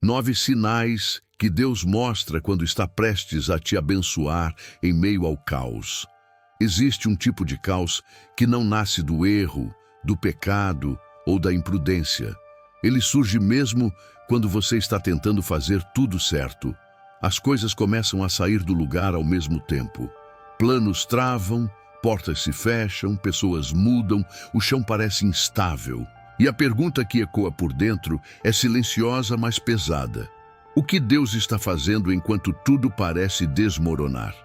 9 sinais que Deus mostra quando está prestes a te abençoar em meio ao caos. Existe um tipo de caos que não nasce do erro, do pecado ou da imprudência. Ele surge mesmo quando você está tentando fazer tudo certo. As coisas começam a sair do lugar ao mesmo tempo. Planos travam, portas se fecham, pessoas mudam, o chão parece instável. E a pergunta que ecoa por dentro é silenciosa, mas pesada. O que Deus está fazendo enquanto tudo parece desmoronar?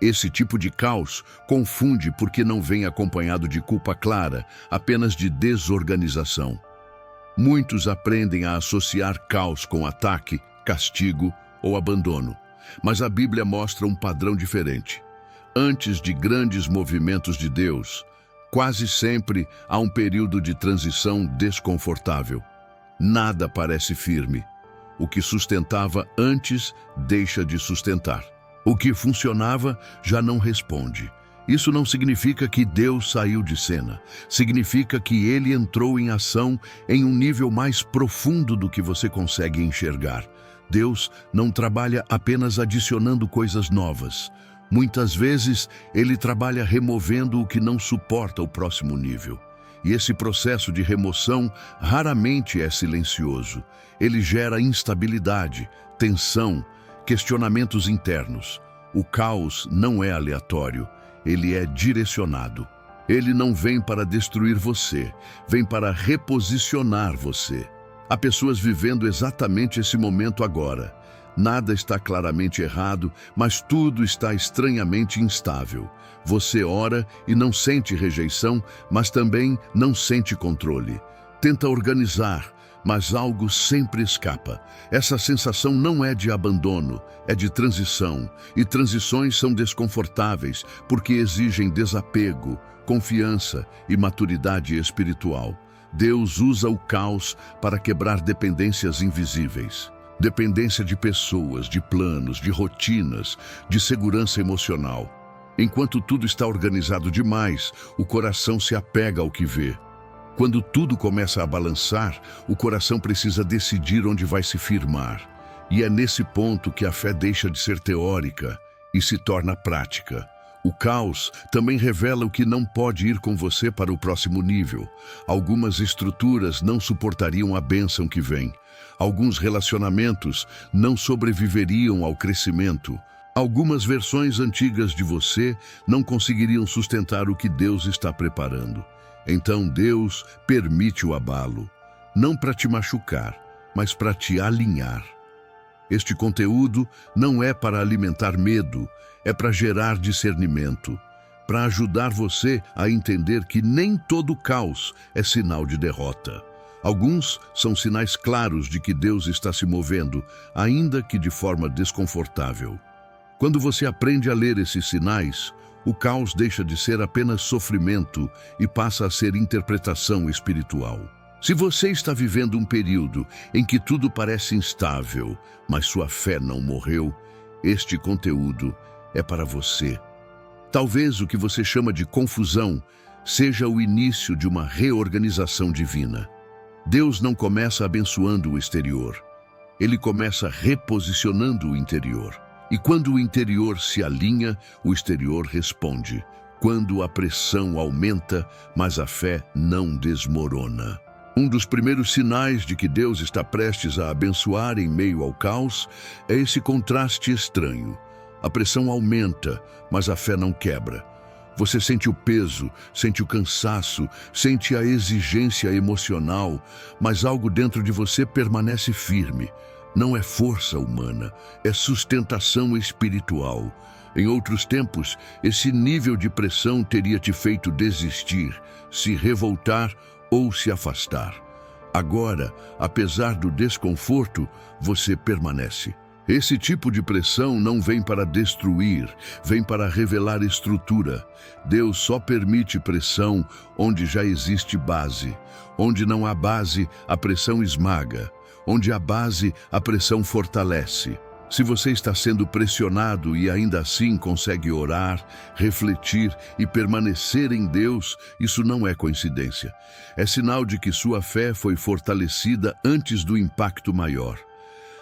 Esse tipo de caos confunde porque não vem acompanhado de culpa clara, apenas de desorganização. Muitos aprendem a associar caos com ataque, castigo ou abandono. Mas a Bíblia mostra um padrão diferente. Antes de grandes movimentos de Deus, quase sempre há um período de transição desconfortável. Nada parece firme. O que sustentava antes deixa de sustentar. O que funcionava já não responde. Isso não significa que Deus saiu de cena. Significa que Ele entrou em ação em um nível mais profundo do que você consegue enxergar. Deus não trabalha apenas adicionando coisas novas. Muitas vezes, Ele trabalha removendo o que não suporta o próximo nível. E esse processo de remoção raramente é silencioso. Ele gera instabilidade, tensão, questionamentos internos. O caos não é aleatório, ele é direcionado. Ele não vem para destruir você, vem para reposicionar você. Há pessoas vivendo exatamente esse momento agora. Nada está claramente errado, mas tudo está estranhamente instável. Você ora e não sente rejeição, mas também não sente controle. Tenta organizar, mas algo sempre escapa. Essa sensação não é de abandono, é de transição. E transições são desconfortáveis porque exigem desapego, confiança e maturidade espiritual. Deus usa o caos para quebrar dependências invisíveis. Dependência de pessoas, de planos, de rotinas, de segurança emocional. Enquanto tudo está organizado demais, o coração se apega ao que vê. Quando tudo começa a balançar, o coração precisa decidir onde vai se firmar. E é nesse ponto que a fé deixa de ser teórica e se torna prática. O caos também revela o que não pode ir com você para o próximo nível. Algumas estruturas não suportariam a bênção que vem. Alguns relacionamentos não sobreviveriam ao crescimento. Algumas versões antigas de você não conseguiriam sustentar o que Deus está preparando. Então Deus permite o abalo, não para te machucar, mas para te alinhar. Este conteúdo não é para alimentar medo, é para gerar discernimento, para ajudar você a entender que nem todo caos é sinal de derrota. Alguns são sinais claros de que Deus está se movendo, ainda que de forma desconfortável. Quando você aprende a ler esses sinais, o caos deixa de ser apenas sofrimento e passa a ser interpretação espiritual. Se você está vivendo um período em que tudo parece instável, mas sua fé não morreu, este conteúdo é para você. Talvez o que você chama de confusão seja o início de uma reorganização divina. Deus não começa abençoando o exterior. Ele começa reposicionando o interior. E quando o interior se alinha, o exterior responde. Quando a pressão aumenta, mas a fé não desmorona. Um dos primeiros sinais de que Deus está prestes a abençoar em meio ao caos é esse contraste estranho. A pressão aumenta, mas a fé não quebra. Você sente o peso, sente o cansaço, sente a exigência emocional, mas algo dentro de você permanece firme. Não é força humana, é sustentação espiritual. Em outros tempos, esse nível de pressão teria te feito desistir, se revoltar ou se afastar. Agora, apesar do desconforto, você permanece. Esse tipo de pressão não vem para destruir, vem para revelar estrutura. Deus só permite pressão onde já existe base. Onde não há base, a pressão esmaga. Onde há base, a pressão fortalece. Se você está sendo pressionado e ainda assim consegue orar, refletir e permanecer em Deus, isso não é coincidência. É sinal de que sua fé foi fortalecida antes do impacto maior.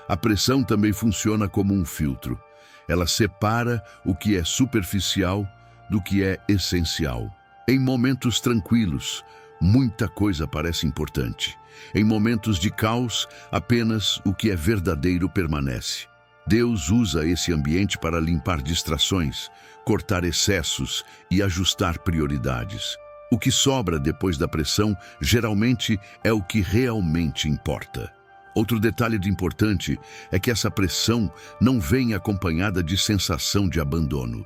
A pressão também funciona como um filtro. Ela separa o que é superficial do que é essencial. Em momentos tranquilos, muita coisa parece importante. Em momentos de caos, apenas o que é verdadeiro permanece. Deus usa esse ambiente para limpar distrações, cortar excessos e ajustar prioridades. O que sobra depois da pressão geralmente é o que realmente importa. Outro detalhe importante é que essa pressão não vem acompanhada de sensação de abandono.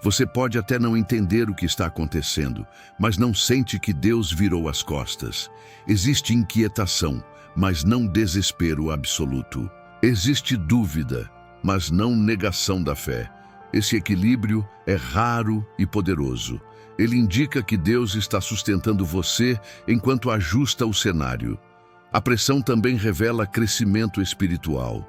Você pode até não entender o que está acontecendo, mas não sente que Deus virou as costas. Existe inquietação, mas não desespero absoluto. Existe dúvida, mas não negação da fé. Esse equilíbrio é raro e poderoso. Ele indica que Deus está sustentando você enquanto ajusta o cenário. A pressão também revela crescimento espiritual.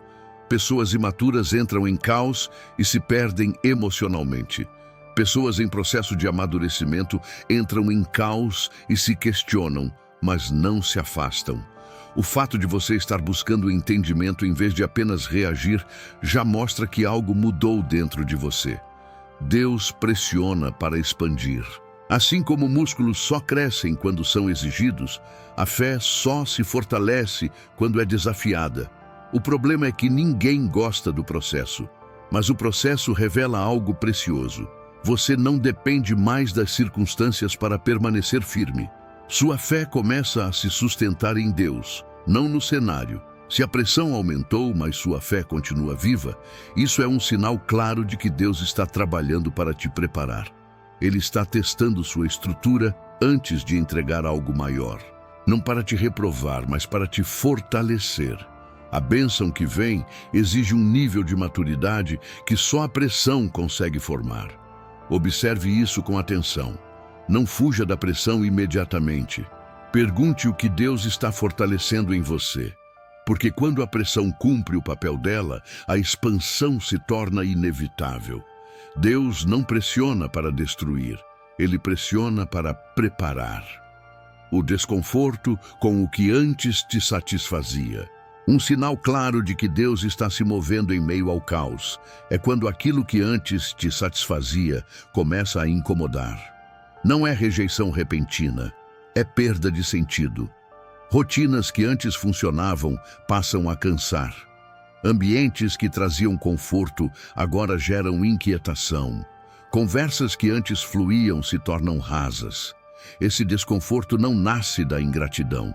Pessoas imaturas entram em caos e se perdem emocionalmente. Pessoas em processo de amadurecimento entram em caos e se questionam, mas não se afastam. O fato de você estar buscando entendimento em vez de apenas reagir já mostra que algo mudou dentro de você. Deus pressiona para expandir. Assim como músculos só crescem quando são exigidos, a fé só se fortalece quando é desafiada. O problema é que ninguém gosta do processo, mas o processo revela algo precioso. Você não depende mais das circunstâncias para permanecer firme. Sua fé começa a se sustentar em Deus, não no cenário. Se a pressão aumentou, mas sua fé continua viva, isso é um sinal claro de que Deus está trabalhando para te preparar. Ele está testando sua estrutura antes de entregar algo maior. Não para te reprovar, mas para te fortalecer. A bênção que vem exige um nível de maturidade que só a pressão consegue formar. Observe isso com atenção. Não fuja da pressão imediatamente. Pergunte o que Deus está fortalecendo em você. Porque quando a pressão cumpre o papel dela, a expansão se torna inevitável. Deus não pressiona para destruir, Ele pressiona para preparar. O desconforto com o que antes te satisfazia. Um sinal claro de que Deus está se movendo em meio ao caos é quando aquilo que antes te satisfazia começa a incomodar. Não é rejeição repentina, é perda de sentido. Rotinas que antes funcionavam passam a cansar. Ambientes que traziam conforto agora geram inquietação. Conversas que antes fluíam se tornam rasas. Esse desconforto não nasce da ingratidão,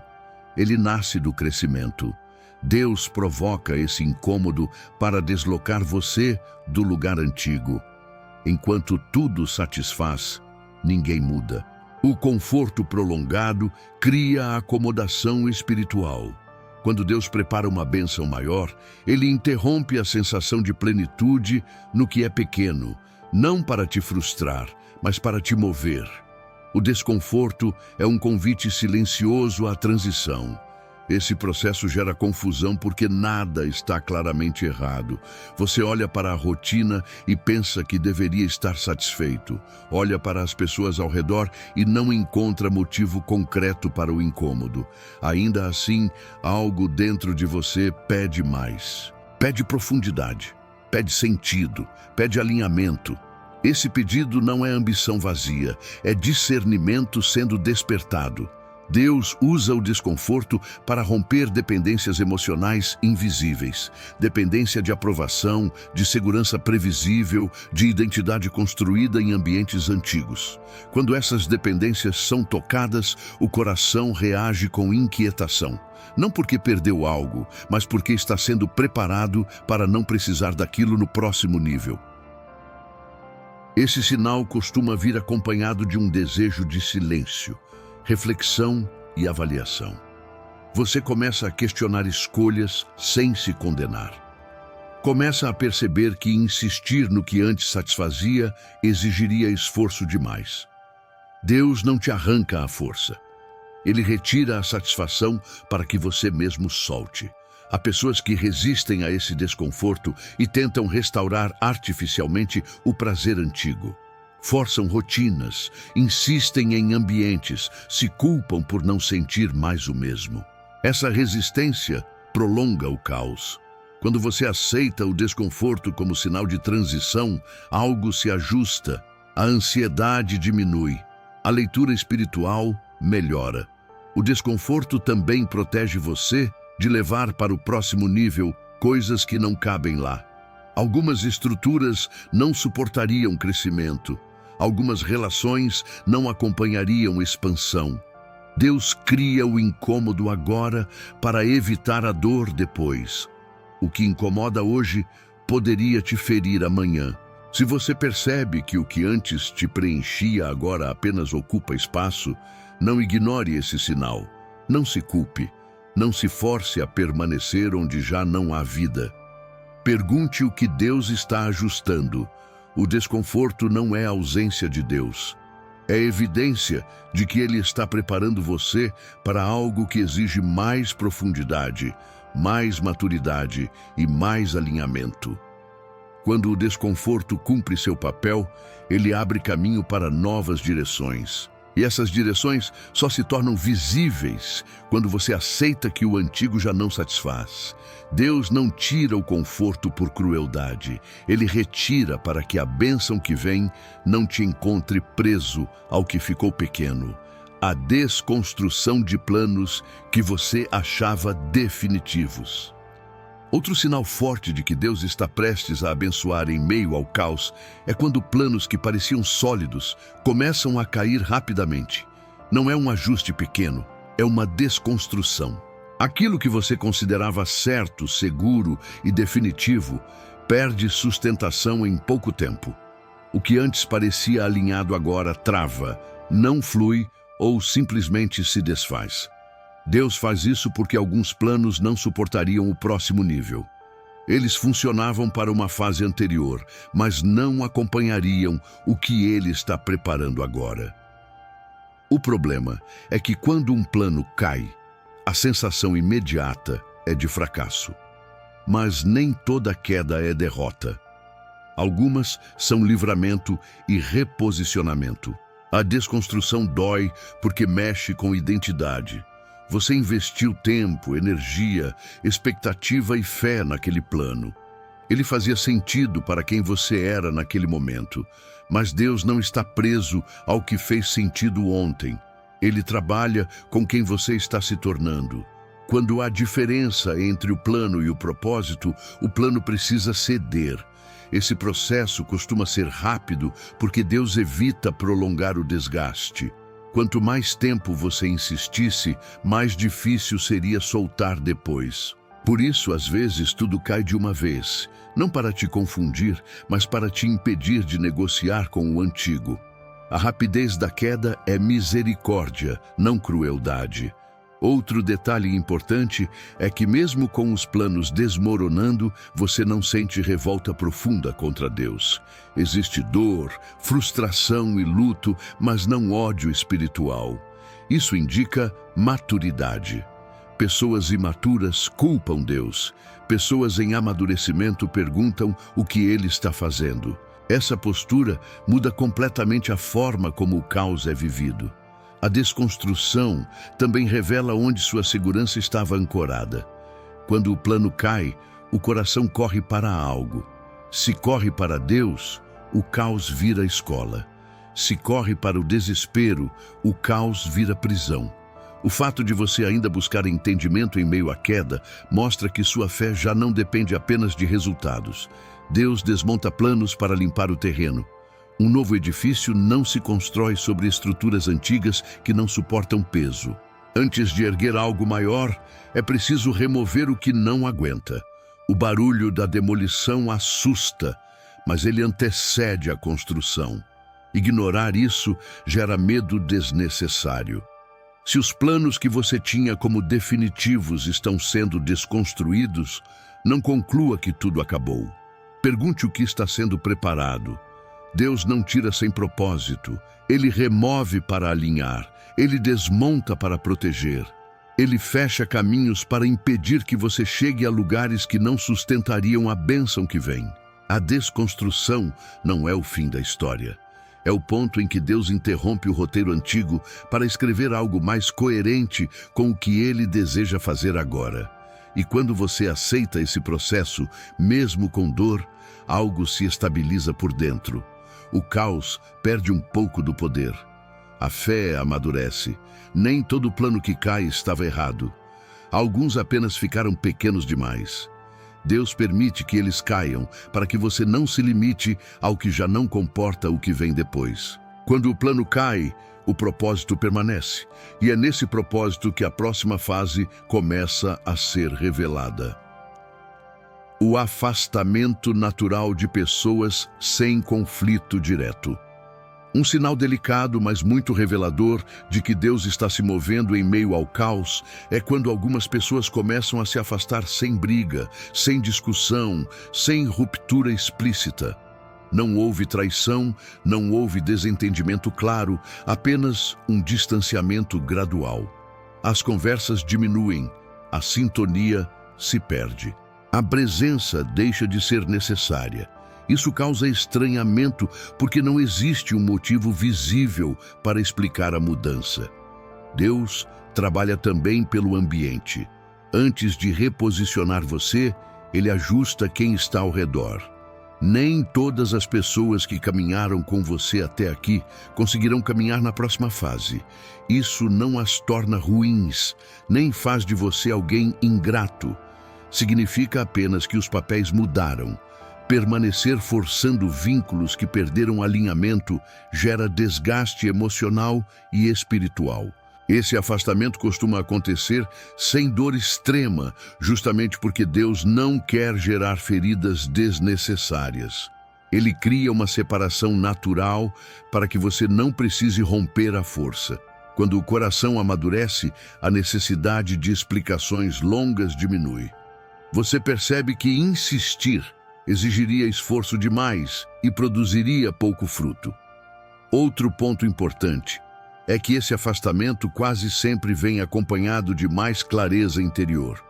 ele nasce do crescimento. Deus provoca esse incômodo para deslocar você do lugar antigo. Enquanto tudo satisfaz, ninguém muda. O conforto prolongado cria a acomodação espiritual. Quando Deus prepara uma bênção maior, Ele interrompe a sensação de plenitude no que é pequeno, não para te frustrar, mas para te mover. O desconforto é um convite silencioso à transição. Esse processo gera confusão porque nada está claramente errado. Você olha para a rotina e pensa que deveria estar satisfeito. Olha para as pessoas ao redor e não encontra motivo concreto para o incômodo. Ainda assim, algo dentro de você pede mais. Pede profundidade, pede sentido, pede alinhamento. Esse pedido não é ambição vazia, é discernimento sendo despertado. Deus usa o desconforto para romper dependências emocionais invisíveis, dependência de aprovação, de segurança previsível, de identidade construída em ambientes antigos. Quando essas dependências são tocadas, o coração reage com inquietação. Não porque perdeu algo, mas porque está sendo preparado para não precisar daquilo no próximo nível. Esse sinal costuma vir acompanhado de um desejo de silêncio, reflexão e avaliação. Você começa a questionar escolhas sem se condenar. Começa a perceber que insistir no que antes satisfazia exigiria esforço demais. Deus não te arranca a força. Ele retira a satisfação para que você mesmo solte. Há pessoas que resistem a esse desconforto e tentam restaurar artificialmente o prazer antigo. Forçam rotinas, insistem em ambientes, se culpam por não sentir mais o mesmo. Essa resistência prolonga o caos. Quando você aceita o desconforto como sinal de transição, algo se ajusta, a ansiedade diminui, a leitura espiritual melhora. O desconforto também protege você de levar para o próximo nível coisas que não cabem lá. Algumas estruturas não suportariam crescimento, algumas relações não acompanhariam expansão. Deus cria o incômodo agora para evitar a dor depois. O que incomoda hoje poderia te ferir amanhã. Se você percebe que o que antes te preenchia agora apenas ocupa espaço, não ignore esse sinal. Não se culpe. Não se force a permanecer onde já não há vida. Pergunte o que Deus está ajustando. O desconforto não é ausência de Deus. É evidência de que Ele está preparando você para algo que exige mais profundidade, mais maturidade e mais alinhamento. Quando o desconforto cumpre seu papel, ele abre caminho para novas direções. E essas direções só se tornam visíveis quando você aceita que o antigo já não satisfaz. Deus não tira o conforto por crueldade. Ele retira para que a bênção que vem não te encontre preso ao que ficou pequeno. A desconstrução de planos que você achava definitivos. Outro sinal forte de que Deus está prestes a abençoar em meio ao caos é quando planos que pareciam sólidos começam a cair rapidamente. Não é um ajuste pequeno, é uma desconstrução. Aquilo que você considerava certo, seguro e definitivo perde sustentação em pouco tempo. O que antes parecia alinhado agora trava, não flui ou simplesmente se desfaz. Deus faz isso porque alguns planos não suportariam o próximo nível. Eles funcionavam para uma fase anterior, mas não acompanhariam o que Ele está preparando agora. O problema é que quando um plano cai, a sensação imediata é de fracasso. Mas nem toda queda é derrota. Algumas são livramento e reposicionamento. A desconstrução dói porque mexe com identidade. Você investiu tempo, energia, expectativa e fé naquele plano. Ele fazia sentido para quem você era naquele momento, mas Deus não está preso ao que fez sentido ontem. Ele trabalha com quem você está se tornando. Quando há diferença entre o plano e o propósito, o plano precisa ceder. Esse processo costuma ser rápido porque Deus evita prolongar o desgaste. Quanto mais tempo você insistisse, mais difícil seria soltar depois. Por isso, às vezes, tudo cai de uma vez, não para te confundir, mas para te impedir de negociar com o antigo. A rapidez da queda é misericórdia, não crueldade. Outro detalhe importante é que mesmo com os planos desmoronando, você não sente revolta profunda contra Deus. Existe dor, frustração e luto, mas não ódio espiritual. Isso indica maturidade. Pessoas imaturas culpam Deus. Pessoas em amadurecimento perguntam o que Ele está fazendo. Essa postura muda completamente a forma como o caos é vivido. A desconstrução também revela onde sua segurança estava ancorada. Quando o plano cai, o coração corre para algo. Se corre para Deus, o caos vira escola. Se corre para o desespero, o caos vira prisão. O fato de você ainda buscar entendimento em meio à queda mostra que sua fé já não depende apenas de resultados. Deus desmonta planos para limpar o terreno. Um novo edifício não se constrói sobre estruturas antigas que não suportam peso. Antes de erguer algo maior, é preciso remover o que não aguenta. O barulho da demolição assusta, mas ele antecede a construção. Ignorar isso gera medo desnecessário. Se os planos que você tinha como definitivos estão sendo desconstruídos, não conclua que tudo acabou. Pergunte o que está sendo preparado. Deus não tira sem propósito. Ele remove para alinhar. Ele desmonta para proteger. Ele fecha caminhos para impedir que você chegue a lugares que não sustentariam a bênção que vem. A desconstrução não é o fim da história. É o ponto em que Deus interrompe o roteiro antigo para escrever algo mais coerente com o que Ele deseja fazer agora. E quando você aceita esse processo, mesmo com dor, algo se estabiliza por dentro. O caos perde um pouco do poder. A fé amadurece. Nem todo plano que cai estava errado. Alguns apenas ficaram pequenos demais. Deus permite que eles caiam para que você não se limite ao que já não comporta o que vem depois. Quando o plano cai, o propósito permanece. E é nesse propósito que a próxima fase começa a ser revelada. O afastamento natural de pessoas sem conflito direto. Um sinal delicado, mas muito revelador, de que Deus está se movendo em meio ao caos, é quando algumas pessoas começam a se afastar sem briga, sem discussão, sem ruptura explícita. Não houve traição, não houve desentendimento claro, apenas um distanciamento gradual. As conversas diminuem, a sintonia se perde. A presença deixa de ser necessária. Isso causa estranhamento porque não existe um motivo visível para explicar a mudança. Deus trabalha também pelo ambiente. Antes de reposicionar você, Ele ajusta quem está ao redor. Nem todas as pessoas que caminharam com você até aqui conseguirão caminhar na próxima fase. Isso não as torna ruins, nem faz de você alguém ingrato. Significa apenas que os papéis mudaram. Permanecer forçando vínculos que perderam alinhamento gera desgaste emocional e espiritual. Esse afastamento costuma acontecer sem dor extrema, justamente porque Deus não quer gerar feridas desnecessárias. Ele cria uma separação natural para que você não precise romper à força. Quando o coração amadurece, a necessidade de explicações longas diminui. Você percebe que insistir exigiria esforço demais e produziria pouco fruto. Outro ponto importante é que esse afastamento quase sempre vem acompanhado de mais clareza interior.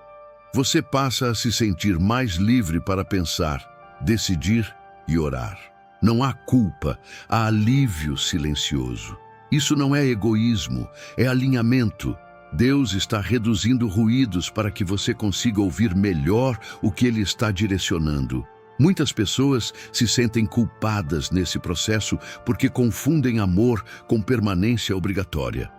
Você passa a se sentir mais livre para pensar, decidir e orar. Não há culpa, há alívio silencioso. Isso não é egoísmo, é alinhamento. Deus está reduzindo ruídos para que você consiga ouvir melhor o que Ele está direcionando. Muitas pessoas se sentem culpadas nesse processo porque confundem amor com permanência obrigatória.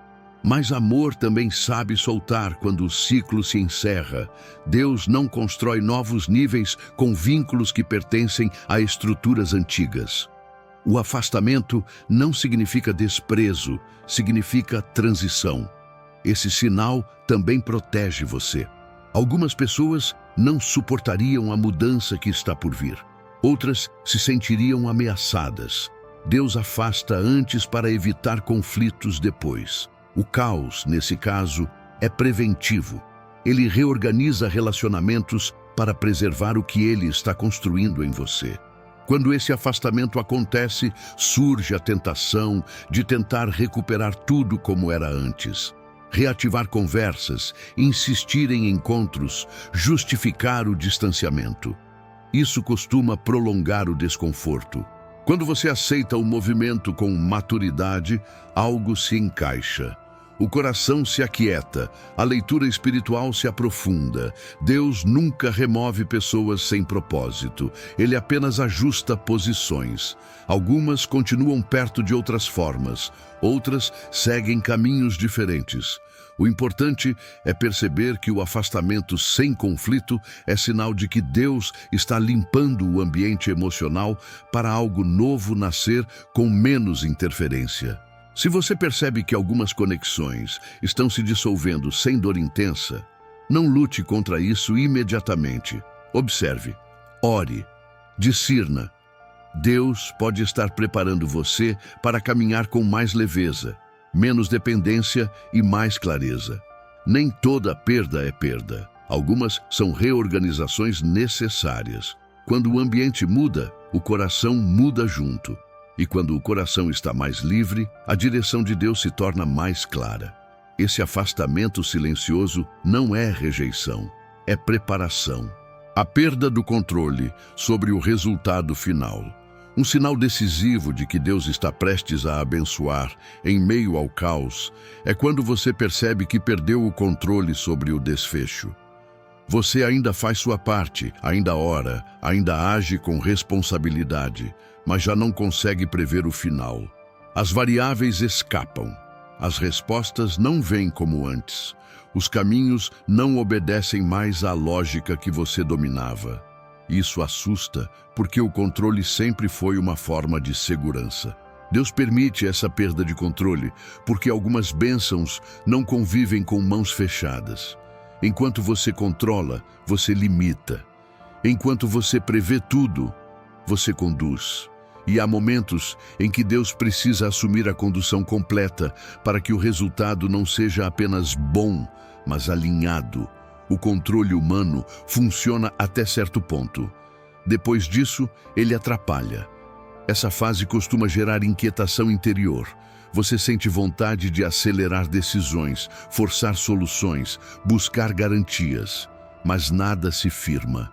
Mas amor também sabe soltar quando o ciclo se encerra. Deus não constrói novos níveis com vínculos que pertencem a estruturas antigas. O afastamento não significa desprezo, significa transição. Esse sinal também protege você. Algumas pessoas não suportariam a mudança que está por vir. Outras se sentiriam ameaçadas. Deus afasta antes para evitar conflitos depois. O caos, nesse caso, é preventivo. Ele reorganiza relacionamentos para preservar o que Ele está construindo em você. Quando esse afastamento acontece, surge a tentação de tentar recuperar tudo como era antes. Reativar conversas, insistir em encontros, justificar o distanciamento. Isso costuma prolongar o desconforto. Quando você aceita o movimento com maturidade, algo se encaixa. O coração se aquieta, a leitura espiritual se aprofunda. Deus nunca remove pessoas sem propósito. Ele apenas ajusta posições. Algumas continuam perto de outras formas, outras seguem caminhos diferentes. O importante é perceber que o afastamento sem conflito é sinal de que Deus está limpando o ambiente emocional para algo novo nascer com menos interferência. Se você percebe que algumas conexões estão se dissolvendo sem dor intensa, não lute contra isso imediatamente. Observe, ore, discirna. Deus pode estar preparando você para caminhar com mais leveza, menos dependência e mais clareza. Nem toda perda é perda. Algumas são reorganizações necessárias. Quando o ambiente muda, o coração muda junto. E quando o coração está mais livre, a direção de Deus se torna mais clara. Esse afastamento silencioso não é rejeição, é preparação. A perda do controle sobre o resultado final. Um sinal decisivo de que Deus está prestes a abençoar em meio ao caos é quando você percebe que perdeu o controle sobre o desfecho. Você ainda faz sua parte, ainda ora, ainda age com responsabilidade, mas já não consegue prever o final. As variáveis escapam. As respostas não vêm como antes. Os caminhos não obedecem mais à lógica que você dominava. Isso assusta, porque o controle sempre foi uma forma de segurança. Deus permite essa perda de controle, porque algumas bênçãos não convivem com mãos fechadas. Enquanto você controla, você limita. Enquanto você prevê tudo, você conduz. E há momentos em que Deus precisa assumir a condução completa para que o resultado não seja apenas bom, mas alinhado. O controle humano funciona até certo ponto. Depois disso, ele atrapalha. Essa fase costuma gerar inquietação interior. Você sente vontade de acelerar decisões, forçar soluções, buscar garantias, mas nada se firma.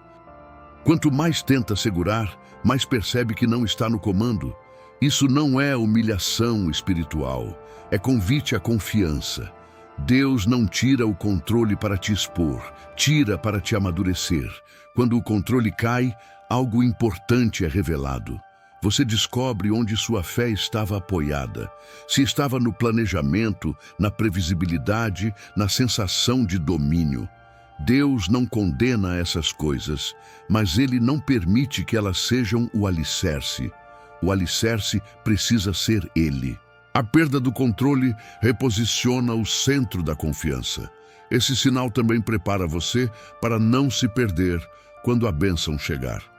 Quanto mais tenta segurar, mais percebe que não está no comando. Isso não é humilhação espiritual, é convite à confiança. Deus não tira o controle para te expor, tira para te amadurecer. Quando o controle cai, algo importante é revelado. Você descobre onde sua fé estava apoiada. Se estava no planejamento, na previsibilidade, na sensação de domínio. Deus não condena essas coisas, mas Ele não permite que elas sejam o alicerce. O alicerce precisa ser Ele. A perda do controle reposiciona o centro da confiança. Esse sinal também prepara você para não se perder quando a bênção chegar.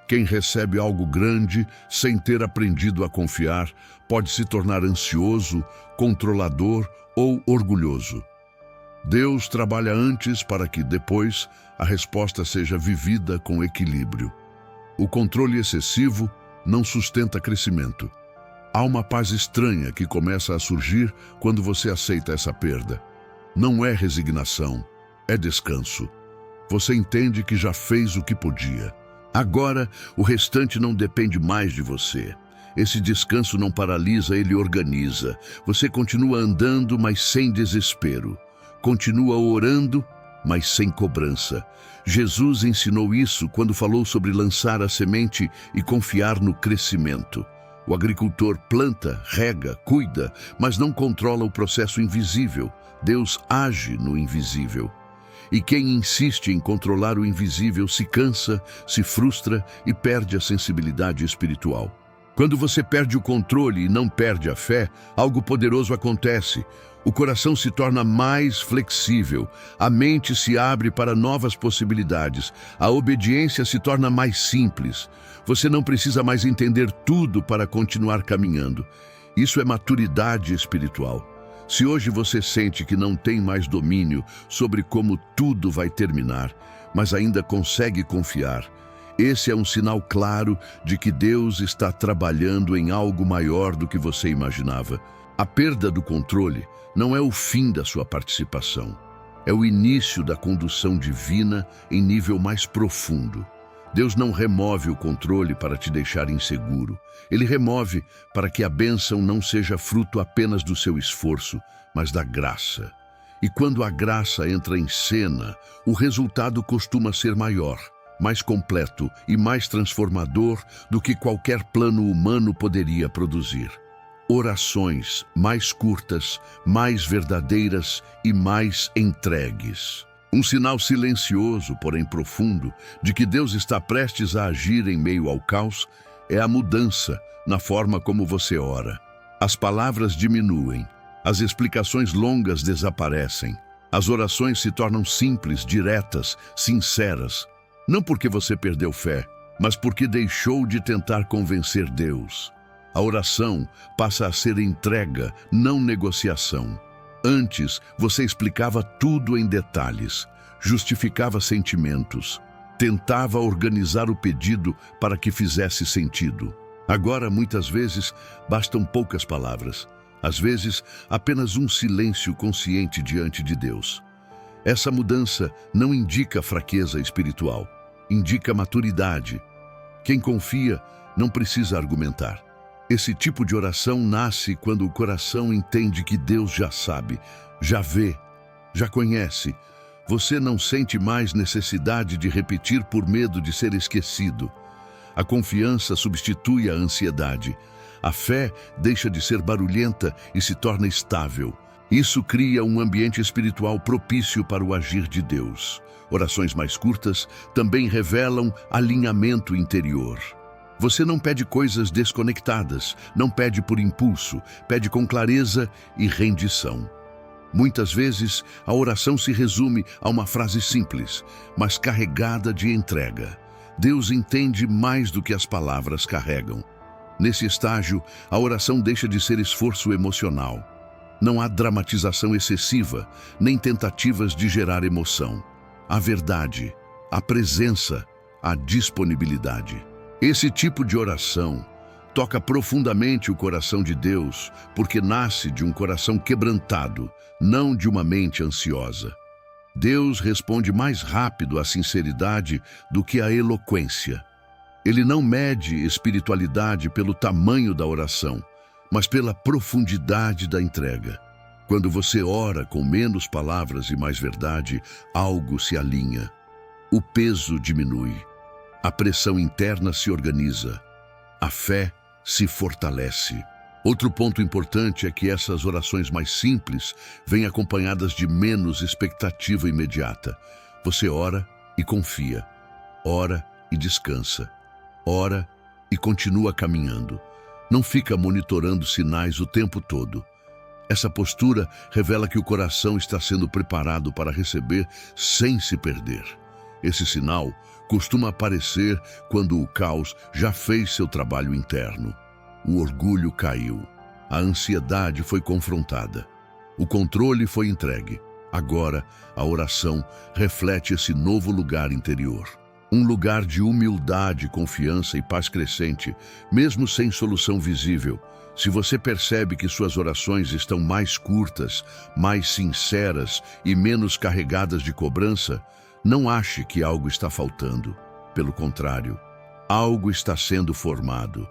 Quem recebe algo grande sem ter aprendido a confiar pode se tornar ansioso, controlador ou orgulhoso. Deus trabalha antes para que depois a resposta seja vivida com equilíbrio. O controle excessivo não sustenta crescimento. Há uma paz estranha que começa a surgir quando você aceita essa perda. Não é resignação, é descanso. Você entende que já fez o que podia. Agora, o restante não depende mais de você. Esse descanso não paralisa, ele organiza. Você continua andando, mas sem desespero. Continua orando, mas sem cobrança. Jesus ensinou isso quando falou sobre lançar a semente e confiar no crescimento. O agricultor planta, rega, cuida, mas não controla o processo invisível. Deus age no invisível. E quem insiste em controlar o invisível se cansa, se frustra e perde a sensibilidade espiritual. Quando você perde o controle e não perde a fé, algo poderoso acontece. O coração se torna mais flexível, a mente se abre para novas possibilidades, a obediência se torna mais simples. Você não precisa mais entender tudo para continuar caminhando. Isso é maturidade espiritual. Se hoje você sente que não tem mais domínio sobre como tudo vai terminar, mas ainda consegue confiar, esse é um sinal claro de que Deus está trabalhando em algo maior do que você imaginava. A perda do controle não é o fim da sua participação, é o início da condução divina em nível mais profundo. Deus não remove o controle para te deixar inseguro. Ele remove para que a bênção não seja fruto apenas do seu esforço, mas da graça. E quando a graça entra em cena, o resultado costuma ser maior, mais completo e mais transformador do que qualquer plano humano poderia produzir. Orações mais curtas, mais verdadeiras e mais entregues. Um sinal silencioso, porém profundo, de que Deus está prestes a agir em meio ao caos é a mudança na forma como você ora. As palavras diminuem, as explicações longas desaparecem, as orações se tornam simples, diretas, sinceras. Não porque você perdeu fé, mas porque deixou de tentar convencer Deus. A oração passa a ser entrega, não negociação. Antes, você explicava tudo em detalhes, justificava sentimentos, tentava organizar o pedido para que fizesse sentido. Agora, muitas vezes, bastam poucas palavras. Às vezes, apenas um silêncio consciente diante de Deus. Essa mudança não indica fraqueza espiritual, indica maturidade. Quem confia não precisa argumentar. Esse tipo de oração nasce quando o coração entende que Deus já sabe, já vê, já conhece, Você não sente mais necessidade de repetir por medo de ser esquecido. A confiança substitui a ansiedade. A fé deixa de ser barulhenta e se torna estável. Isso cria um ambiente espiritual propício para o agir de Deus. Orações mais curtas também revelam alinhamento interior. Você não pede coisas desconectadas, não pede por impulso, pede com clareza e rendição. Muitas vezes, a oração se resume a uma frase simples, mas carregada de entrega. Deus entende mais do que as palavras carregam. Nesse estágio, a oração deixa de ser esforço emocional. Não há dramatização excessiva, nem tentativas de gerar emoção. A verdade, a presença, a disponibilidade. Esse tipo de oração toca profundamente o coração de Deus, porque nasce de um coração quebrantado, não de uma mente ansiosa. Deus responde mais rápido à sinceridade do que à eloquência. Ele não mede espiritualidade pelo tamanho da oração, mas pela profundidade da entrega. Quando você ora com menos palavras e mais verdade, algo se alinha. O peso diminui. A pressão interna se organiza. A fé se fortalece. Outro ponto importante é que essas orações mais simples vêm acompanhadas de menos expectativa imediata. Você ora e confia. Ora e descansa. Ora e continua caminhando. Não fica monitorando sinais o tempo todo. Essa postura revela que o coração está sendo preparado para receber sem se perder. Esse sinal costuma aparecer quando o caos já fez seu trabalho interno. O orgulho caiu. A ansiedade foi confrontada. O controle foi entregue. Agora, a oração reflete esse novo lugar interior. Um lugar de humildade, confiança e paz crescente, mesmo sem solução visível. Se você percebe que suas orações estão mais curtas, mais sinceras e menos carregadas de cobrança, não ache que algo está faltando. Pelo contrário, algo está sendo formado.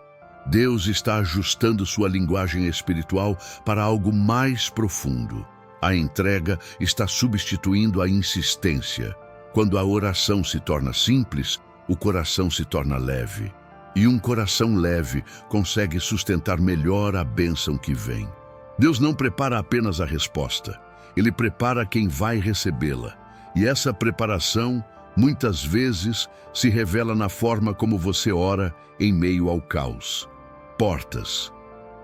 Deus está ajustando sua linguagem espiritual para algo mais profundo. A entrega está substituindo a insistência. Quando a oração se torna simples, o coração se torna leve. E um coração leve consegue sustentar melhor a bênção que vem. Deus não prepara apenas a resposta, Ele prepara quem vai recebê-la. E essa preparação, muitas vezes, se revela na forma como você ora em meio ao caos. Portas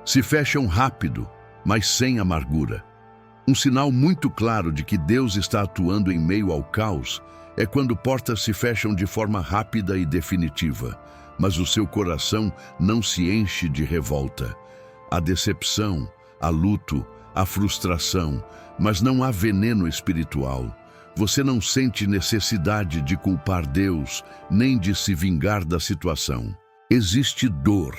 se fecham rápido, mas sem amargura. Um sinal muito claro de que Deus está atuando em meio ao caos é quando portas se fecham de forma rápida e definitiva, mas o seu coração não se enche de revolta. Há decepção, há luto, há frustração, mas não há veneno espiritual. Você não sente necessidade de culpar Deus, nem de se vingar da situação. Existe dor,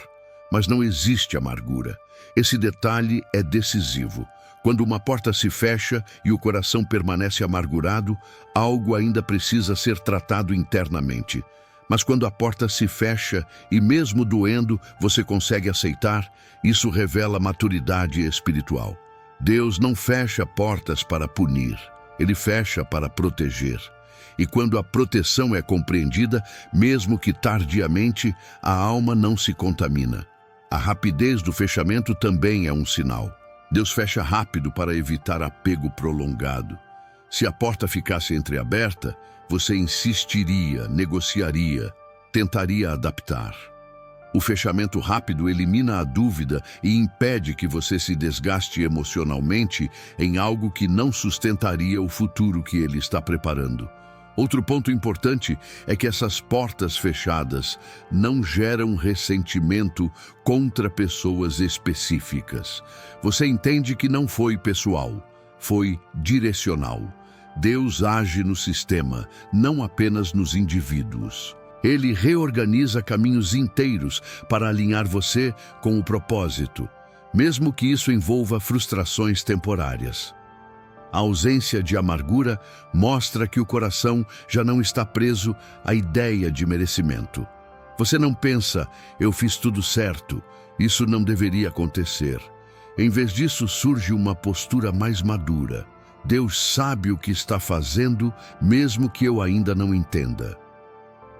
mas não existe amargura. Esse detalhe é decisivo. Quando uma porta se fecha e o coração permanece amargurado, algo ainda precisa ser tratado internamente. Mas quando a porta se fecha e mesmo doendo, você consegue aceitar, isso revela maturidade espiritual. Deus não fecha portas para punir, Ele fecha para proteger. E quando a proteção é compreendida, mesmo que tardiamente, a alma não se contamina. A rapidez do fechamento também é um sinal. Deus fecha rápido para evitar apego prolongado. Se a porta ficasse entreaberta, você insistiria, negociaria, tentaria adaptar. O fechamento rápido elimina a dúvida e impede que você se desgaste emocionalmente em algo que não sustentaria o futuro que Ele está preparando. Outro ponto importante é que essas portas fechadas não geram ressentimento contra pessoas específicas. Você entende que não foi pessoal, foi direcional. Deus age no sistema, não apenas nos indivíduos. Ele reorganiza caminhos inteiros para alinhar você com o propósito, mesmo que isso envolva frustrações temporárias. A ausência de amargura mostra que o coração já não está preso à ideia de merecimento. Você não pensa, eu fiz tudo certo, isso não deveria acontecer. Em vez disso, surge uma postura mais madura. Deus sabe o que está fazendo, mesmo que eu ainda não entenda.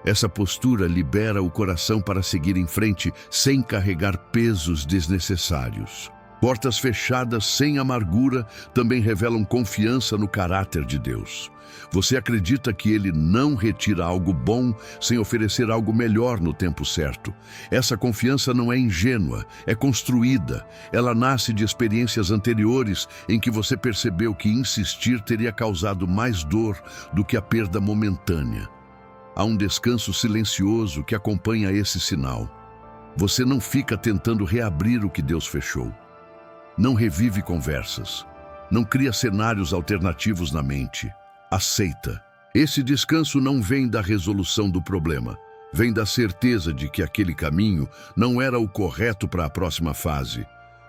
Essa postura libera o coração para seguir em frente sem carregar pesos desnecessários. Portas fechadas sem amargura também revelam confiança no caráter de Deus. Você acredita que Ele não retira algo bom sem oferecer algo melhor no tempo certo. Essa confiança não é ingênua, é construída. Ela nasce de experiências anteriores em que você percebeu que insistir teria causado mais dor do que a perda momentânea. Há um descanso silencioso que acompanha esse sinal. Você não fica tentando reabrir o que Deus fechou. Não revive conversas. Não cria cenários alternativos na mente. Aceita. Esse descanso não vem da resolução do problema. Vem da certeza de que aquele caminho não era o correto para a próxima fase.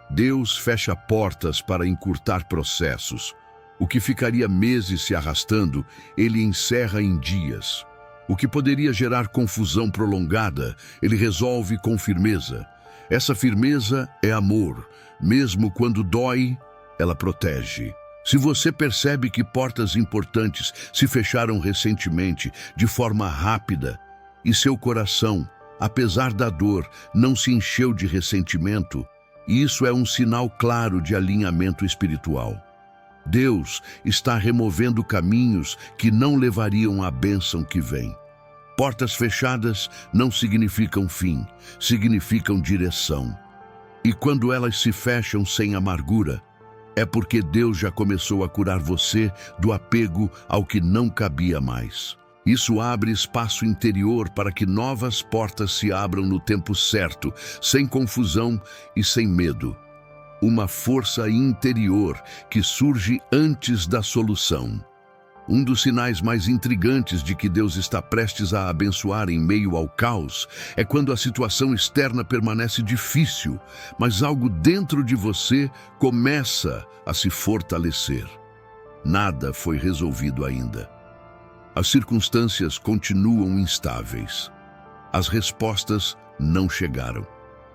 Deus fecha portas para encurtar processos. O que ficaria meses se arrastando, Ele encerra em dias. O que poderia gerar confusão prolongada, Ele resolve com firmeza. Essa firmeza é amor. Mesmo quando dói, ela protege. Se você percebe que portas importantes se fecharam recentemente, de forma rápida, e seu coração, apesar da dor, não se encheu de ressentimento, isso é um sinal claro de alinhamento espiritual. Deus está removendo caminhos que não levariam à bênção que vem. Portas fechadas não significam fim, significam direção. E quando elas se fecham sem amargura, é porque Deus já começou a curar você do apego ao que não cabia mais. Isso abre espaço interior para que novas portas se abram no tempo certo, sem confusão e sem medo. Uma força interior que surge antes da solução. Um dos sinais mais intrigantes de que Deus está prestes a abençoar em meio ao caos é quando a situação externa permanece difícil, mas algo dentro de você começa a se fortalecer. Nada foi resolvido ainda. As circunstâncias continuam instáveis. As respostas não chegaram.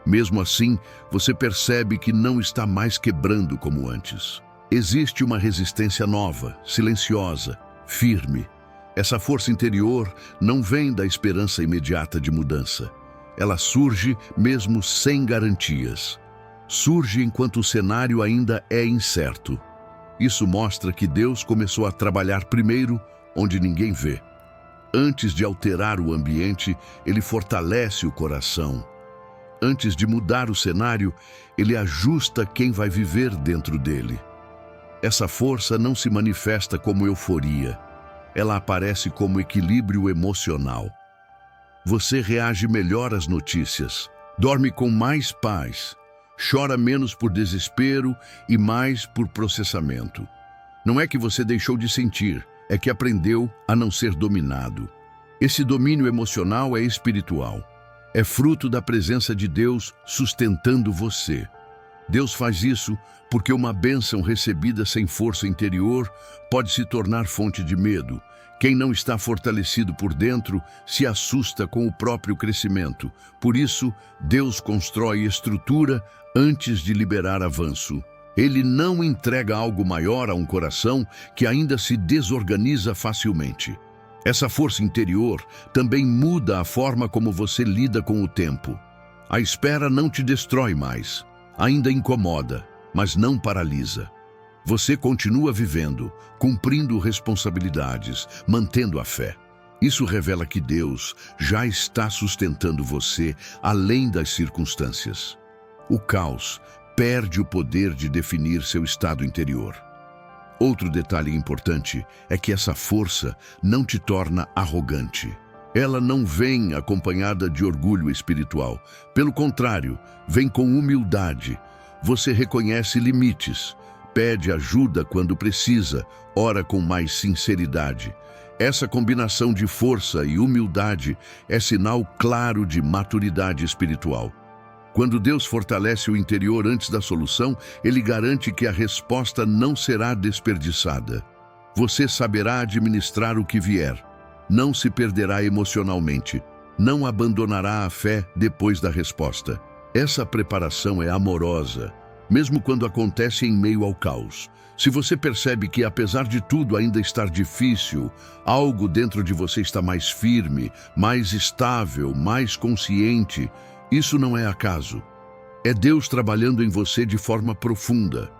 Mesmo assim, você percebe que não está mais quebrando como antes. Existe uma resistência nova, silenciosa, firme. Essa força interior não vem da esperança imediata de mudança. Ela surge mesmo sem garantias. Surge enquanto o cenário ainda é incerto. Isso mostra que Deus começou a trabalhar primeiro onde ninguém vê. Antes de alterar o ambiente, Ele fortalece o coração. Antes de mudar o cenário, Ele ajusta quem vai viver dentro dele. Essa força não se manifesta como euforia. Ela aparece como equilíbrio emocional. Você reage melhor às notícias, dorme com mais paz, chora menos por desespero e mais por processamento. Não é que você deixou de sentir, é que aprendeu a não ser dominado. Esse domínio emocional é espiritual. É fruto da presença de Deus sustentando você. Deus faz isso porque uma bênção recebida sem força interior pode se tornar fonte de medo. Quem não está fortalecido por dentro se assusta com o próprio crescimento. Por isso, Deus constrói estrutura antes de liberar avanço. Ele não entrega algo maior a um coração que ainda se desorganiza facilmente. Essa força interior também muda a forma como você lida com o tempo. A espera não te destrói mais. Ainda incomoda, mas não paralisa. Você continua vivendo, cumprindo responsabilidades, mantendo a fé. Isso revela que Deus já está sustentando você além das circunstâncias. O caos perde o poder de definir seu estado interior. Outro detalhe importante é que essa força não te torna arrogante. Ela não vem acompanhada de orgulho espiritual. Pelo contrário, vem com humildade. Você reconhece limites, pede ajuda quando precisa, ora com mais sinceridade. Essa combinação de força e humildade é sinal claro de maturidade espiritual. Quando Deus fortalece o interior antes da solução, Ele garante que a resposta não será desperdiçada. Você saberá administrar o que vier. Não se perderá emocionalmente, não abandonará a fé depois da resposta. Essa preparação é amorosa, mesmo quando acontece em meio ao caos. Se você percebe que, apesar de tudo ainda estar difícil, algo dentro de você está mais firme, mais estável, mais consciente, isso não é acaso. É Deus trabalhando em você de forma profunda.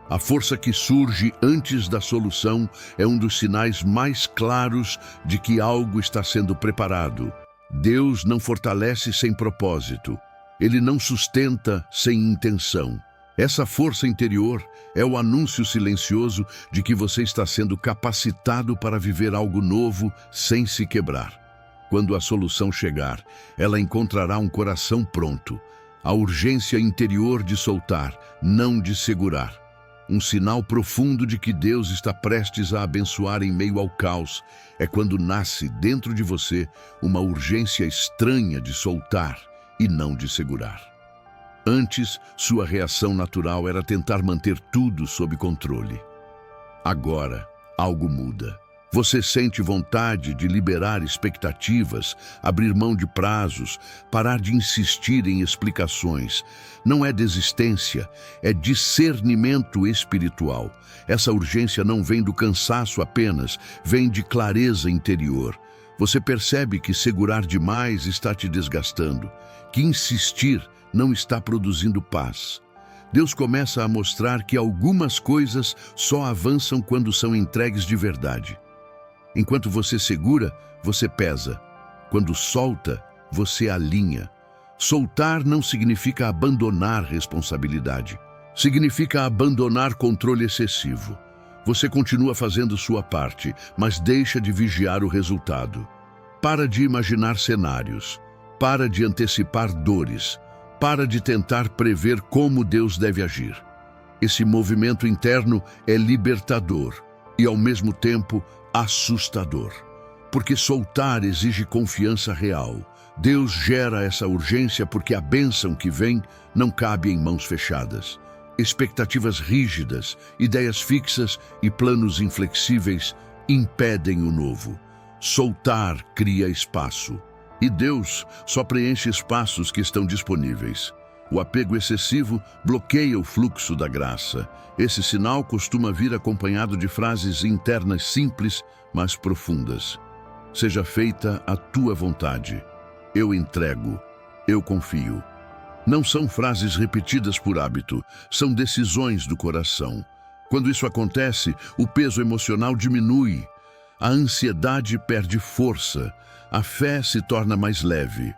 A força que surge antes da solução é um dos sinais mais claros de que algo está sendo preparado. Deus não fortalece sem propósito. Ele não sustenta sem intenção. Essa força interior é o anúncio silencioso de que você está sendo capacitado para viver algo novo sem se quebrar. Quando a solução chegar, ela encontrará um coração pronto. A urgência interior de soltar, não de segurar. Um sinal profundo de que Deus está prestes a abençoar em meio ao caos é quando nasce dentro de você uma urgência estranha de soltar e não de segurar. Antes, sua reação natural era tentar manter tudo sob controle. Agora, algo muda. Você sente vontade de liberar expectativas, abrir mão de prazos, parar de insistir em explicações. Não é desistência, é discernimento espiritual. Essa urgência não vem do cansaço apenas, vem de clareza interior. Você percebe que segurar demais está te desgastando, que insistir não está produzindo paz. Deus começa a mostrar que algumas coisas só avançam quando são entregues de verdade. Enquanto você segura, você pesa. Quando solta, você alinha. Soltar não significa abandonar responsabilidade. Significa abandonar controle excessivo. Você continua fazendo sua parte, mas deixa de vigiar o resultado. Para de imaginar cenários. Para de antecipar dores. Para de tentar prever como Deus deve agir. Esse movimento interno é libertador e, ao mesmo tempo, assustador. Porque soltar exige confiança real. Deus gera essa urgência porque a bênção que vem não cabe em mãos fechadas. Expectativas rígidas, ideias fixas e planos inflexíveis impedem o novo. Soltar cria espaço. E Deus só preenche espaços que estão disponíveis. O apego excessivo bloqueia o fluxo da graça. Esse sinal costuma vir acompanhado de frases internas simples, mas profundas. Seja feita a tua vontade. Eu entrego. Eu confio. Não são frases repetidas por hábito, são decisões do coração. Quando isso acontece, o peso emocional diminui. A ansiedade perde força. A fé se torna mais leve.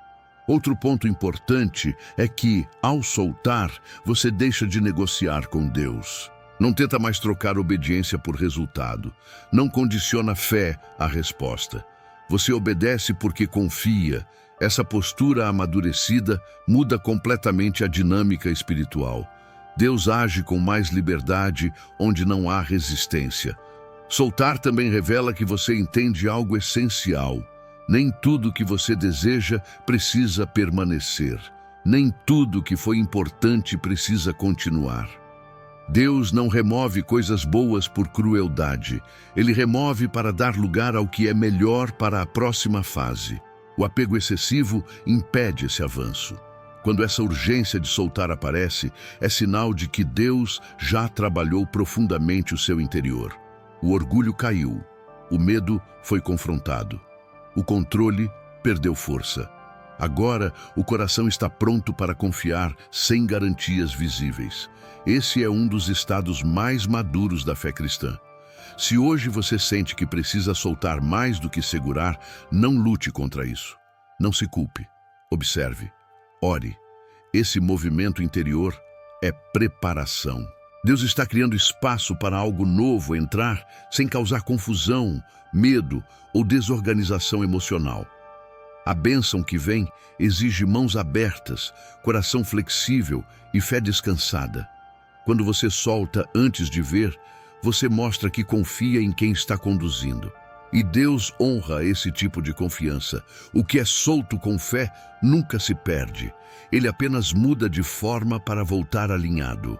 Outro ponto importante é que, ao soltar, você deixa de negociar com Deus. Não tenta mais trocar obediência por resultado. Não condiciona fé à resposta. Você obedece porque confia. Essa postura amadurecida muda completamente a dinâmica espiritual. Deus age com mais liberdade onde não há resistência. Soltar também revela que você entende algo essencial. Nem tudo que você deseja precisa permanecer. Nem tudo que foi importante precisa continuar. Deus não remove coisas boas por crueldade. Ele remove para dar lugar ao que é melhor para a próxima fase. O apego excessivo impede esse avanço. Quando essa urgência de soltar aparece, é sinal de que Deus já trabalhou profundamente o seu interior. O orgulho caiu. O medo foi confrontado. O controle perdeu força. Agora, o coração está pronto para confiar sem garantias visíveis. Esse é um dos estados mais maduros da fé cristã. Se hoje você sente que precisa soltar mais do que segurar, não lute contra isso. Não se culpe. Observe. Ore. Esse movimento interior é preparação. Deus está criando espaço para algo novo entrar sem causar confusão, medo ou desorganização emocional. A bênção que vem exige mãos abertas, coração flexível e fé descansada. Quando você solta antes de ver, você mostra que confia em quem está conduzindo. E Deus honra esse tipo de confiança. O que é solto com fé nunca se perde. Ele apenas muda de forma para voltar alinhado.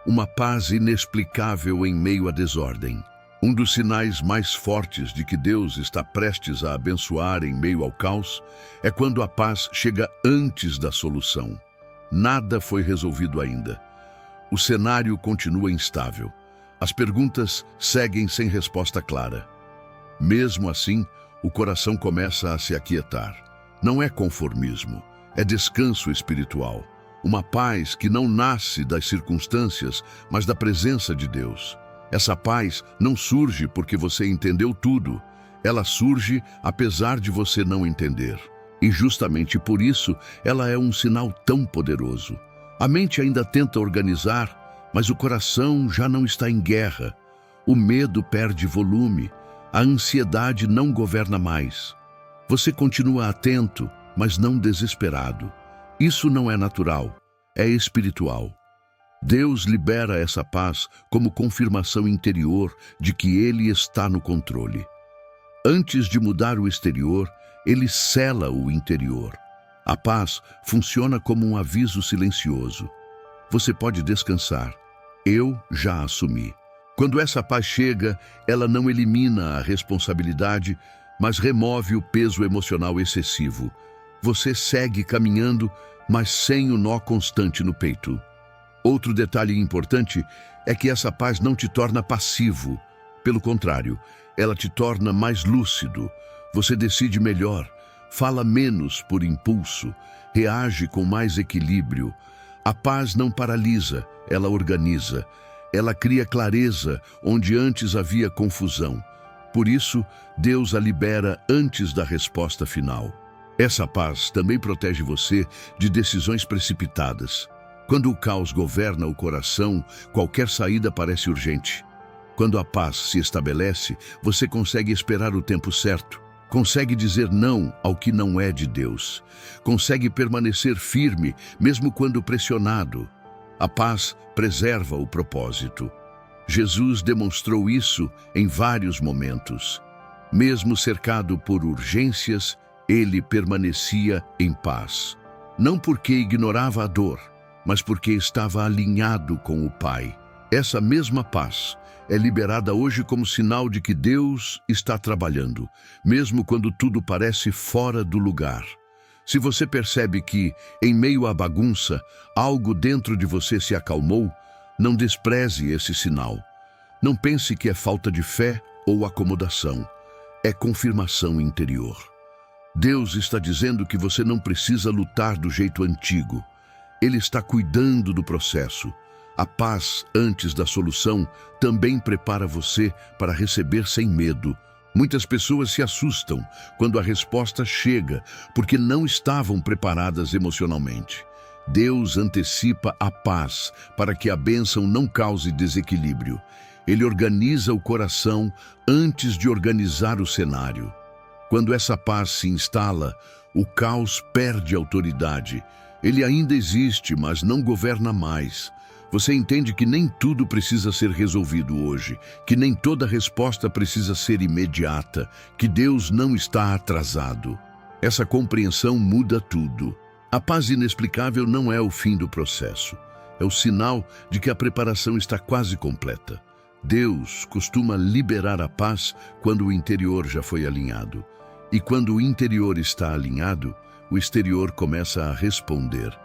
Uma paz inexplicável em meio à desordem. Um dos sinais mais fortes de que Deus está prestes a abençoar em meio ao caos é quando a paz chega antes da solução. Nada foi resolvido ainda. O cenário continua instável. As perguntas seguem sem resposta clara. Mesmo assim, o coração começa a se aquietar. Não é conformismo, é descanso espiritual. Uma paz que não nasce das circunstâncias, mas da presença de Deus. Essa paz não surge porque você entendeu tudo. Ela surge apesar de você não entender. E justamente por isso, ela é um sinal tão poderoso. A mente ainda tenta organizar, mas o coração já não está em guerra. O medo perde volume. A ansiedade não governa mais. Você continua atento, mas não desesperado. Isso não é natural, é espiritual. Deus libera essa paz como confirmação interior de que Ele está no controle. Antes de mudar o exterior, Ele sela o interior. A paz funciona como um aviso silencioso. Você pode descansar. Eu já assumi. Quando essa paz chega, ela não elimina a responsabilidade, mas remove o peso emocional excessivo. Você segue caminhando, mas sem o nó constante no peito. Outro detalhe importante é que essa paz não te torna passivo. Pelo contrário, ela te torna mais lúcido. Você decide melhor, fala menos por impulso, reage com mais equilíbrio. A paz não paralisa, ela organiza. Ela cria clareza onde antes havia confusão. Por isso, Deus a libera antes da resposta final. Essa paz também protege você de decisões precipitadas. Quando o caos governa o coração, qualquer saída parece urgente. Quando a paz se estabelece, você consegue esperar o tempo certo. Consegue dizer não ao que não é de Deus. Consegue permanecer firme, mesmo quando pressionado. A paz preserva o propósito. Jesus demonstrou isso em vários momentos. Mesmo cercado por urgências, ele permanecia em paz. Não porque ignorava a dor, mas porque estava alinhado com o Pai. Essa mesma paz é liberada hoje como sinal de que Deus está trabalhando, mesmo quando tudo parece fora do lugar. Se você percebe que, em meio à bagunça, algo dentro de você se acalmou, não despreze esse sinal. Não pense que é falta de fé ou acomodação. É confirmação interior. Deus está dizendo que você não precisa lutar do jeito antigo. Ele está cuidando do processo. A paz antes da solução também prepara você para receber sem medo. Muitas pessoas se assustam quando a resposta chega, porque não estavam preparadas emocionalmente. Deus antecipa a paz para que a bênção não cause desequilíbrio. Ele organiza o coração antes de organizar o cenário. Quando essa paz se instala, o caos perde autoridade. Ele ainda existe, mas não governa mais. Você entende que nem tudo precisa ser resolvido hoje, que nem toda resposta precisa ser imediata, que Deus não está atrasado. Essa compreensão muda tudo. A paz inexplicável não é o fim do processo. É o sinal de que a preparação está quase completa. Deus costuma liberar a paz quando o interior já foi alinhado. E quando o interior está alinhado, o exterior começa a responder.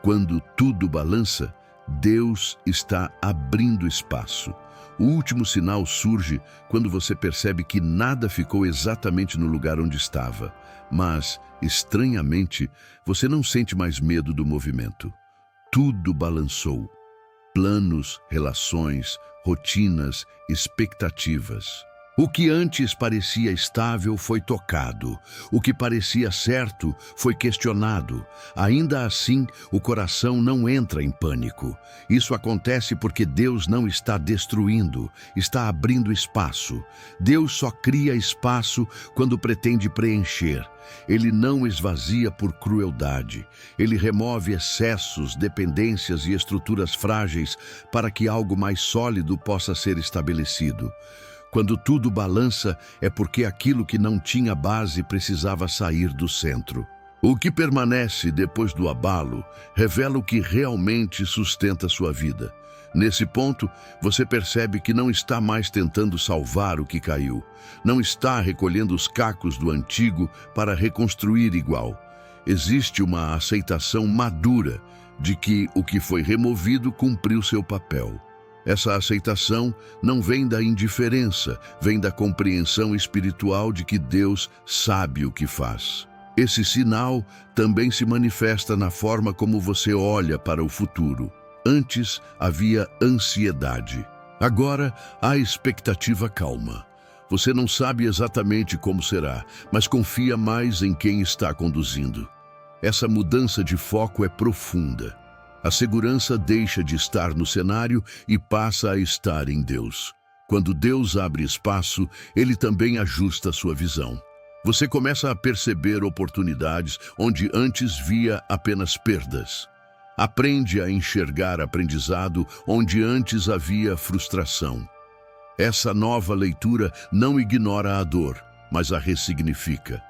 Quando tudo balança, Deus está abrindo espaço. O último sinal surge quando você percebe que nada ficou exatamente no lugar onde estava. Mas, estranhamente, você não sente mais medo do movimento. Tudo balançou. Planos, relações, rotinas, expectativas. O que antes parecia estável foi tocado. O que parecia certo foi questionado. Ainda assim, o coração não entra em pânico. Isso acontece porque Deus não está destruindo, está abrindo espaço. Deus só cria espaço quando pretende preencher. Ele não esvazia por crueldade. Ele remove excessos, dependências e estruturas frágeis para que algo mais sólido possa ser estabelecido. Quando tudo balança, é porque aquilo que não tinha base precisava sair do centro. O que permanece depois do abalo revela o que realmente sustenta sua vida. Nesse ponto, você percebe que não está mais tentando salvar o que caiu. Não está recolhendo os cacos do antigo para reconstruir igual. Existe uma aceitação madura de que o que foi removido cumpriu seu papel. Essa aceitação não vem da indiferença, vem da compreensão espiritual de que Deus sabe o que faz. Esse sinal também se manifesta na forma como você olha para o futuro. Antes havia ansiedade. Agora há expectativa calma. Você não sabe exatamente como será, mas confia mais em quem está conduzindo. Essa mudança de foco é profunda. A segurança deixa de estar no cenário e passa a estar em Deus. Quando Deus abre espaço, Ele também ajusta sua visão. Você começa a perceber oportunidades onde antes via apenas perdas. Aprende a enxergar aprendizado onde antes havia frustração. Essa nova leitura não ignora a dor, mas a ressignifica.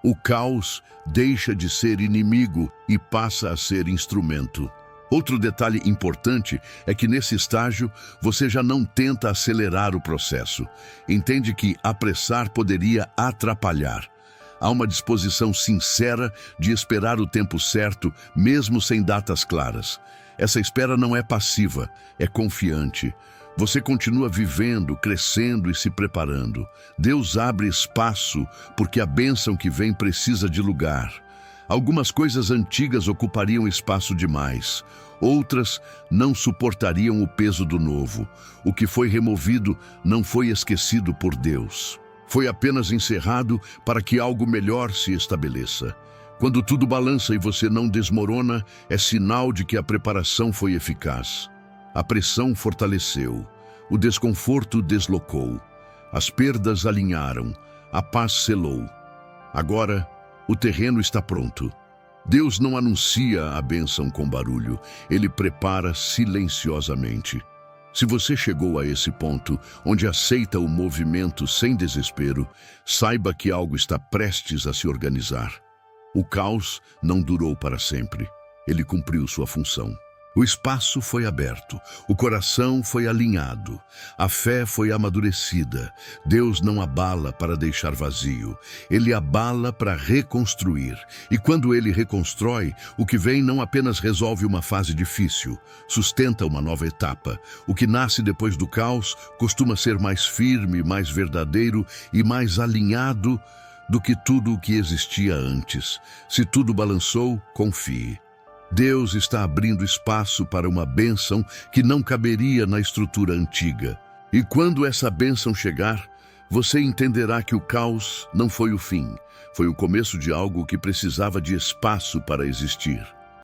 O caos deixa de ser inimigo e passa a ser instrumento. Outro detalhe importante é que nesse estágio você já não tenta acelerar o processo. Entende que apressar poderia atrapalhar. Há uma disposição sincera de esperar o tempo certo, mesmo sem datas claras. Essa espera não é passiva, é confiante. Você continua vivendo, crescendo e se preparando. Deus abre espaço porque a bênção que vem precisa de lugar. Algumas coisas antigas ocupariam espaço demais. Outras não suportariam o peso do novo. O que foi removido não foi esquecido por Deus. Foi apenas encerrado para que algo melhor se estabeleça. Quando tudo balança e você não desmorona, é sinal de que a preparação foi eficaz. A pressão fortaleceu, o desconforto deslocou, as perdas alinharam, a paz selou. Agora, o terreno está pronto. Deus não anuncia a bênção com barulho, Ele prepara silenciosamente. Se você chegou a esse ponto, onde aceita o movimento sem desespero, saiba que algo está prestes a se organizar. O caos não durou para sempre. Ele cumpriu sua função. O espaço foi aberto, o coração foi alinhado, a fé foi amadurecida. Deus não abala para deixar vazio, Ele abala para reconstruir. E quando Ele reconstrói, o que vem não apenas resolve uma fase difícil, sustenta uma nova etapa. O que nasce depois do caos costuma ser mais firme, mais verdadeiro e mais alinhado do que tudo o que existia antes. Se tudo balançou, confie. Deus está abrindo espaço para uma bênção que não caberia na estrutura antiga. E quando essa bênção chegar, você entenderá que o caos não foi o fim, foi o começo de algo que precisava de espaço para existir.